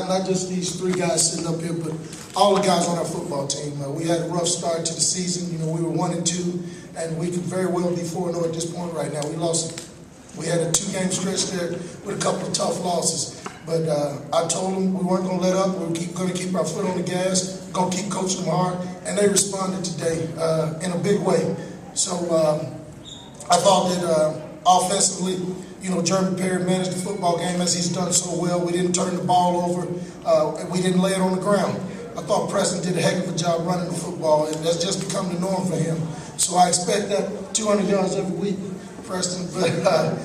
not just these three guys sitting up here, but all the guys on our football team. We had a rough start to the season. We were 1-2, and we could very well be 4-0 at this point right now. We had a 2-game stretch there with a couple of tough losses. But I told them we weren't going to let up. We were going to keep our foot on the gas, going to keep coaching them hard, and they responded today in a big way. So I thought that offensively, Jeremy Perry managed the football game as he's done so well. We didn't turn the ball over. And we didn't lay it on the ground. I thought Preston did a heck of a job running the football, and that's just become the norm for him. So I expect that 200 yards every week, Preston. But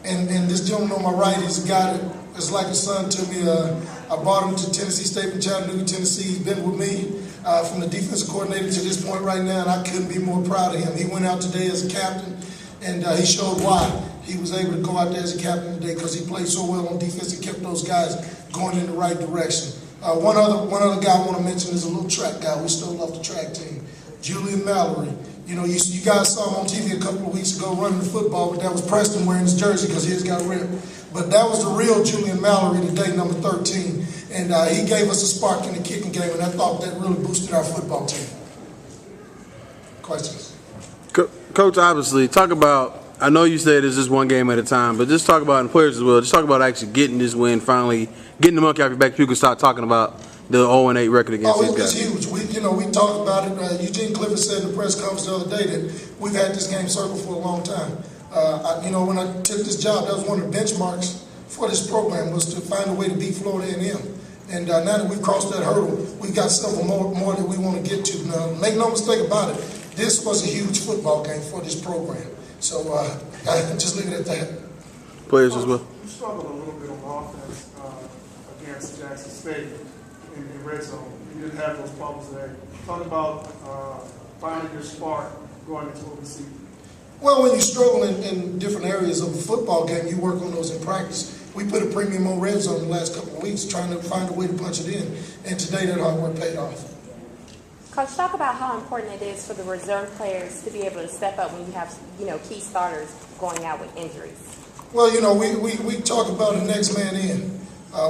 and this gentleman on my right is a guy that is like a son to me. I brought him to Tennessee State from Chattanooga, Tennessee. He's been with me from the defensive coordinator to this point right now, and I couldn't be more proud of him. He went out today as a captain, and he showed why he was able to go out there as a captain today, because he played so well on defense and kept those guys going in the right direction. One other guy I want to mention is a little track guy. We still love the track team, Julian Mallory. You guys saw him on TV a couple of weeks ago running the football, but that was Preston wearing his jersey because his got ripped. But that was the real Julian Mallory today, number 13. And he gave us a spark in the kicking game, and I thought that really boosted our football team. Questions? Coach, obviously, talk about, I know you said it's just one game at a time, but just talk about, and players as well, just talk about actually getting this win, finally getting the monkey off your back. You can start talking about the 0-8 record against these guys. It's huge. We talked about it. Eugene Clifford said in the press conference the other day that we've had this game circled for a long time. When I took this job, that was one of the benchmarks for this program, was to find a way to beat Florida A&M. And now that we've crossed that hurdle, we've got several more that we want to get to. Now, make no mistake about it, this was a huge football game for this program. So I just leave it at that. Players as well. You struggled a little bit on offense against Jackson State in red zone. You didn't have those problems there. Talk about finding your spark going into what we see. Well, when you struggle in different areas of a football game, you work on those in practice. We put a premium on red zone the last couple of weeks, trying to find a way to punch it in. And today that hard work paid off. Coach, talk about how important it is for the reserve players to be able to step up when you have, key starters going out with injuries. Well, we talk about the next man in.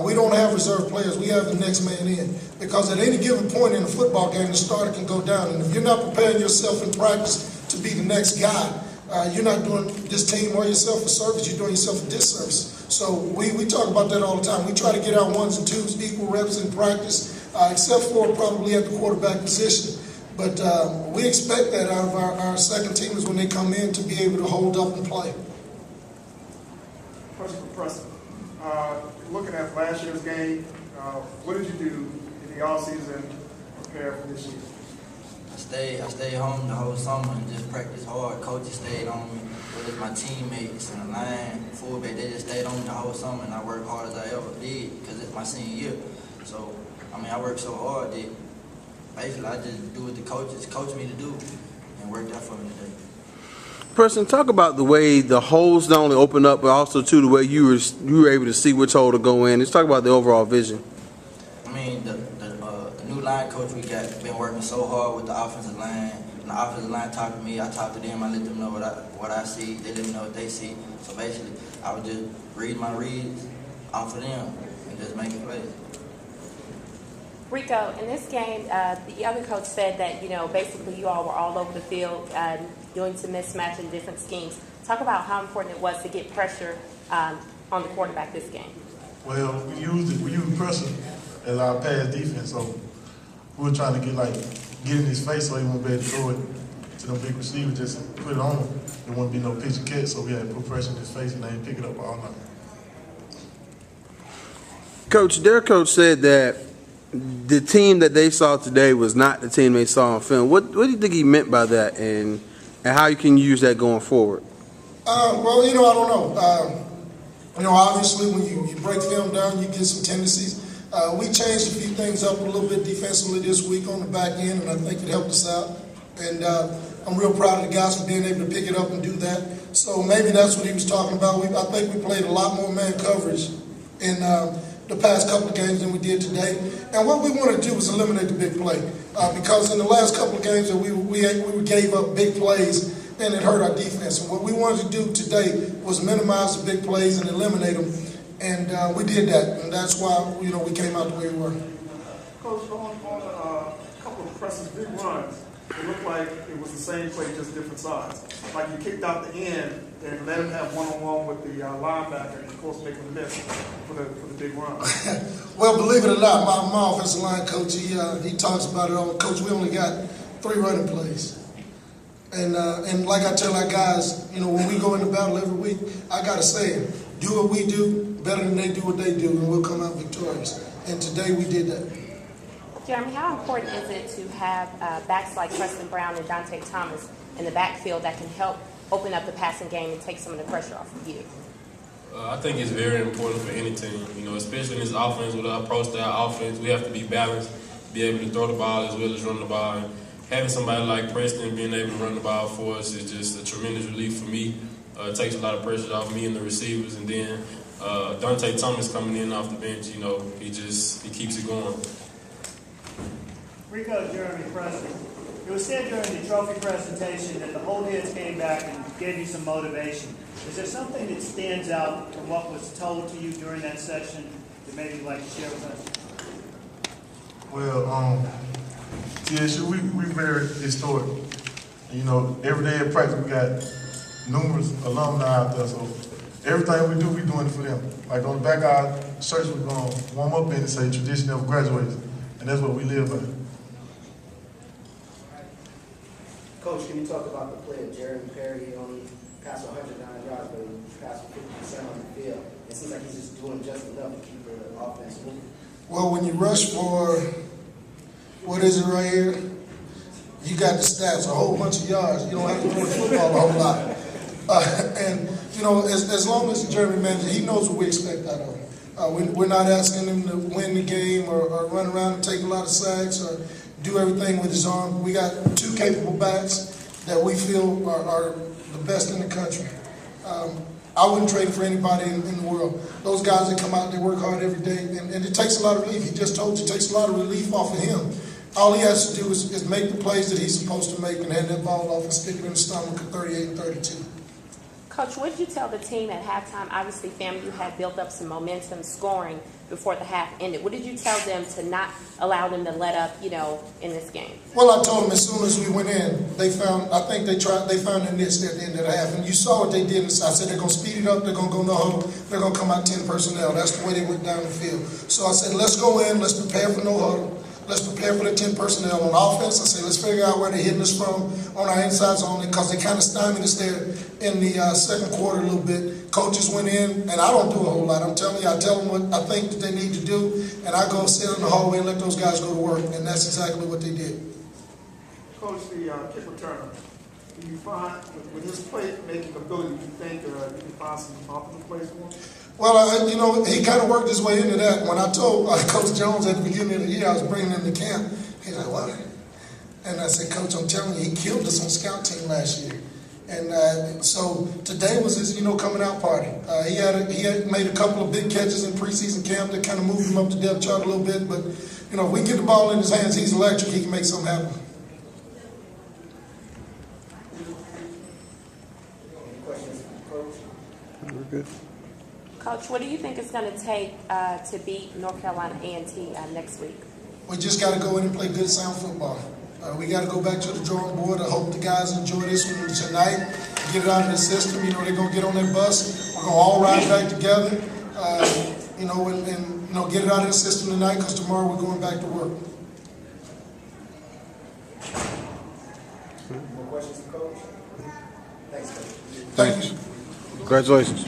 We don't have reserve players. We have the next man in. Because at any given point in a football game, the starter can go down. And if you're not preparing yourself in practice to be the next guy, you're not doing this team or yourself a service. You're doing yourself a disservice. So we talk about that all the time. We try to get our 1s and 2s equal reps in practice, except for probably at the quarterback position. But we expect that out of our second teamers when they come in, to be able to hold up and play. Question for Preston. Looking at last year's game, what did you do in the offseason to prepare for this year? I stayed home the whole summer and just practiced hard. Coaches stayed on me. Whether it's my teammates and the line, fullback, they just stayed on me the whole summer, and I worked hard as I ever did because it's my senior year. So, I worked so hard that basically I just do what the coaches coached me to do and worked out for me today. Preston, talk about the way the holes not only opened up, but also, too, the way you were able to see which hole to go in. Let's talk about the overall vision. The new line coach we got been working so hard with the offensive line. And the offensive line talked to me, I talked to them, I let them know what I see, they let me know what they see. So basically, I would just read my reads off of them and just make it plays. Rico, in this game, the other coach said that, basically you all were all over the field doing some mismatch and different schemes. Talk about how important it was to get pressure on the quarterback this game. Well, we used pressure as our pass defense, so we were trying to get in his face so he won't be able to throw it to them big receivers, just put it on him. There wouldn't be no pitch and catch, so we had to put pressure in his face and they didn't pick it up all night. Coach, their coach said that the team that they saw today was not the team they saw on film. What do you think he meant by that, and how you can use that going forward? Well, I don't know. Obviously when you break film down, you get some tendencies. We changed a few things up a little bit defensively this week on the back end, and I think it helped us out. And I'm real proud of the guys for being able to pick it up and do that. So maybe that's what he was talking about. I think we played a lot more man coverage in the past couple of games than we did today. And what we wanted to do was eliminate the big play. Because in the last couple of games that we gave up big plays, and it hurt our defense. And what we wanted to do today was minimize the big plays and eliminate them. And we did that, and that's why, you know, we came out the way we were. Coach, on a couple of Preston's big runs, it looked like it was the same play, just different sides. Like you kicked out the end and let him have one-on-one with the linebacker, and of course make him miss for the big run. Well, believe it or not, my offensive line coach, he talks about it all. Coach, we only got 3 running plays. And like I tell our guys, you know, when we go into battle every week, I got to say, do what we do better than they do what they do, and we'll come out victorious. And today we did that. Jeremy, how important is it to have backs like Preston Brown and Dante Thomas in the backfield that can help open up the passing game and take some of the pressure off of you? I think it's very important for any team, you know, especially in this offense with our pro-style offense. We have to be balanced, be able to throw the ball as well as run the ball. And having somebody like Preston being able to run the ball for us is just a tremendous relief for me. It takes a lot of pressure off me and the receivers. And then Dante Thomas coming in off the bench, you know, he keeps it going. Rico, Jeremy, Preston. It was said during the trophy presentation that the whole heads came back and gave you some motivation. Is there something that stands out from what was told to you during that session that maybe you'd like to share with us? Well, TSU, we very historic. You know, every day at practice we got numerous alumni out there, so everything we do, we doing it for them. Like on the back of our shirts, we're going to warm up in and say tradition never graduates, and that's what we live by. Coach, can you talk about the play of Jeremy Perry? He only passed 109 yards, but he passed 50% on the field. It seems like he's just doing just enough to keep the offense moving. Well, when you rush for, what is it right here? You got the stats, a whole bunch of yards. You don't have to throw the football a whole lot. And, you know, as long as the Jeremy manager, he knows what we expect out of him. We're not asking him to win the game or run around and take a lot of sacks or do everything with his arm. We got 2 capable backs that we feel are the best in the country. I wouldn't trade for anybody in the world. Those guys that come out, they work hard every day, and it takes a lot of relief. He just told you, it takes a lot of relief off of him. All he has to do is make the plays that he's supposed to make and hand that ball off and stick it in the stomach at 38 and 32. Coach, what did you tell the team at halftime? Obviously, FAMU had built up some momentum scoring before the half ended. What did you tell them to not allow them to let up, you know, in this game? Well, I told them as soon as we went in, they found a niche at the end of the half. And you saw what they did. I said they're going to speed it up, they're going to go no huddle, they're going to come out 10 personnel. That's the way they went down the field. So I said, let's go in, let's prepare for no huddle. Let's prepare for the 10 personnel on offense. I say, let's figure out where they're hitting us from on our inside zone, because they kind of stymied us there in the second quarter a little bit. Coaches went in, and I don't do a whole lot. I'm telling you, I tell them what I think that they need to do, and I go sit in the hallway and let those guys go to work, and that's exactly what they did. Coach, the kick returner, do you find, with his play-making ability, do you think you can find some optimal plays for him? Well, you know, he kind of worked his way into that. When I told Coach Jones at the beginning of the year I was bringing him to camp, he's like, what? And I said, Coach, I'm telling you, he killed us on scout team last year. And so today was his, you know, coming out party. He had made a couple of big catches in preseason camp that kind of moved him up the depth chart a little bit. But, you know, if we can get the ball in his hands, he's electric. He can make something happen. Any questions for Coach? We're good. Coach, what do you think it's going to take to beat North Carolina A&T next week? We just got to go in and play good, sound football. We got to go back to the drawing board. I hope the guys enjoy this one tonight, get it out of the system. You know, they're going to get on that bus. We're going to all ride back together, you know, and you know, get it out of the system tonight, because tomorrow we're going back to work. More questions for Coach? Thanks, Coach. Thank you. Congratulations.